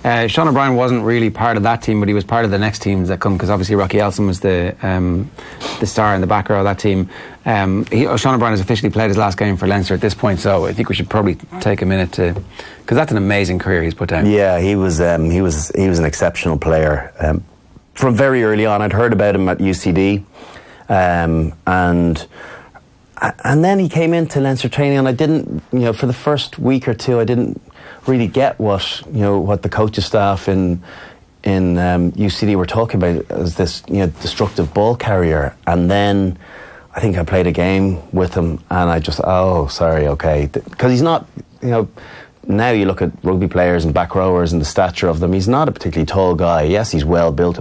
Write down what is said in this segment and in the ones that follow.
Sean O'Brien wasn't really part of that team, but he was part of the next teams that come, because obviously Rocky Elson was the star in the back row of that team. Sean O'Brien has officially played his last game for Leinster at this point, so I think we should probably take a minute to, because that's an amazing career he's put down. Yeah, he was an exceptional player from very early on. I'd heard about him at UCD, and then he came into Leinster training, and I didn't, for the first week or two, I didn't really get what the coaching staff in UCD were talking about as this destructive ball carrier. And then I think I played a game with him, and I just okay, because he's not, now you look at rugby players and back rowers and the stature of them, he's not a particularly tall guy. Yes, he's well built,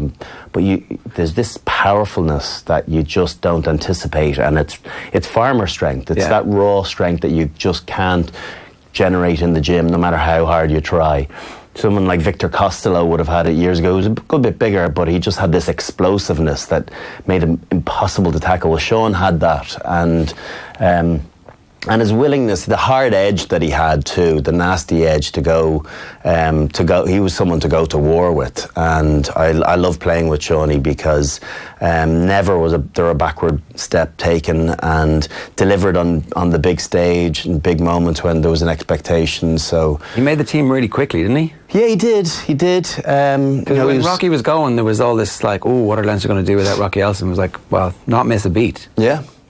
but there's this powerfulness that you just don't anticipate, and it's farmer strength. It's that raw strength that you just can't generate in the gym, no matter how hard you try. Someone like Victor Costello would have had it years ago. He was a good bit bigger, but he just had this explosiveness that made him impossible to tackle. Well, Sean had that, and his willingness, the hard edge that he had too, the nasty edge to go. He was someone to go to war with, and I love playing with Seanie because never was there a backward step taken, and delivered on the big stage and big moments when there was an expectation. So he made the team really quickly, didn't he? Yeah, he did. When Rocky was going, there was all this like, what are Leinster going to do without Rocky Elson? It was like, well, not miss a beat.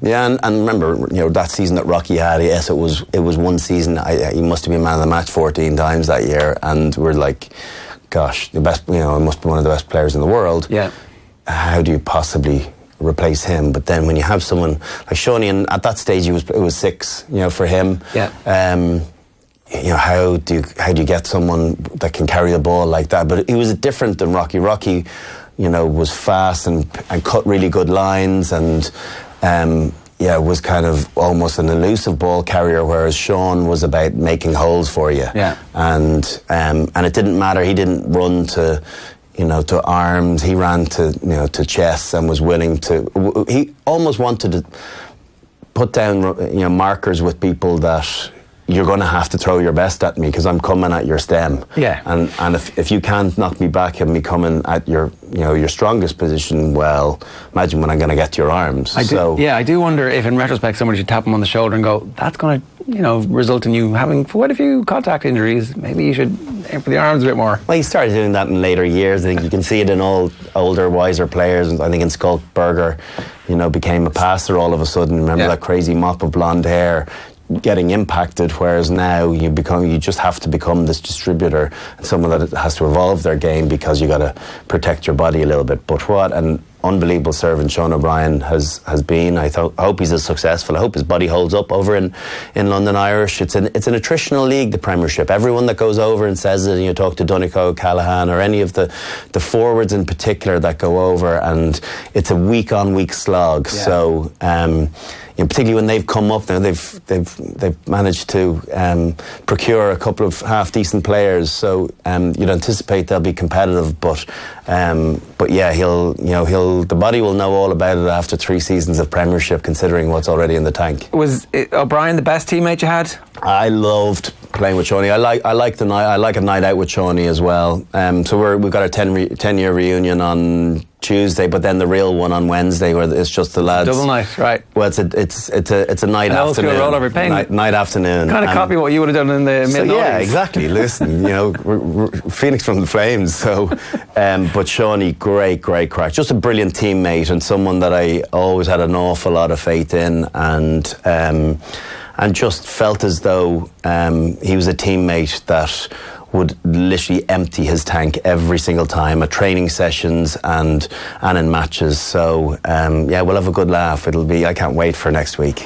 Yeah, and remember, that season that Rocky had, yes, it was one season. He must have been man of the match 14 times that year, and we're like, gosh, the best, must be one of the best players in the world. Yeah. How do you possibly replace him? But then when you have someone like Seanie, and at that stage it was 6, for him. Yeah. How do you get someone that can carry the ball like that? But he was different than Rocky. Rocky, was fast and cut really good lines, and was kind of almost an elusive ball carrier, whereas Sean was about making holes for you. Yeah. And it didn't matter. He didn't run to arms. He ran to chests, and was willing to. He almost wanted to put down markers with people that you're going to have to throw your best at me because I'm coming at your stem. Yeah. And if you can't knock me back and me coming at your strongest position, well, imagine when I'm going to get to your arms. I do wonder if in retrospect somebody should tap him on the shoulder and go, that's going to result in you having quite a few contact injuries. Maybe you should aim for the arms a bit more. Well, he started doing that in later years. I think you can see it in all older, wiser players. I think in Skulkberger, became a passer all of a sudden. Remember that crazy mop of blonde hair getting impacted, whereas now you just have to become this distributor and someone that has to evolve their game because you got to protect your body a little bit. But what an unbelievable servant Sean O'Brien has been. I hope he's as successful. I hope his body holds up over in London Irish. It's an attritional league, the Premiership. Everyone that goes over and says it, and you talk to Donegal, Callahan, or any of the forwards in particular that go over, and it's a week-on-week slog. Yeah. So particularly when they've come up now, they've managed to procure a couple of half decent players. So you'd anticipate they'll be competitive, but yeah, the body will know all about it after 3 seasons of Premiership, considering what's already in the tank. Was O'Brien the best teammate you had? I loved playing with Seanie. I like a night out with Seanie as well. So we've got our 10-year reunion on Tuesday, but then the real one on Wednesday, where it's just the lads. Double night, right? Well, it's a night An afternoon. Old school rollover pain. Night afternoon. Kind of copy what you would have done in the mid-noughties. Yeah, exactly. Listen, we're Phoenix from the Flames. So, but Seanie, great crack. Just a brilliant teammate and someone that I always had an awful lot of faith in, and just felt as though he was a teammate that would literally empty his tank every single time at training sessions and in matches. So we'll have a good laugh. I can't wait for next week.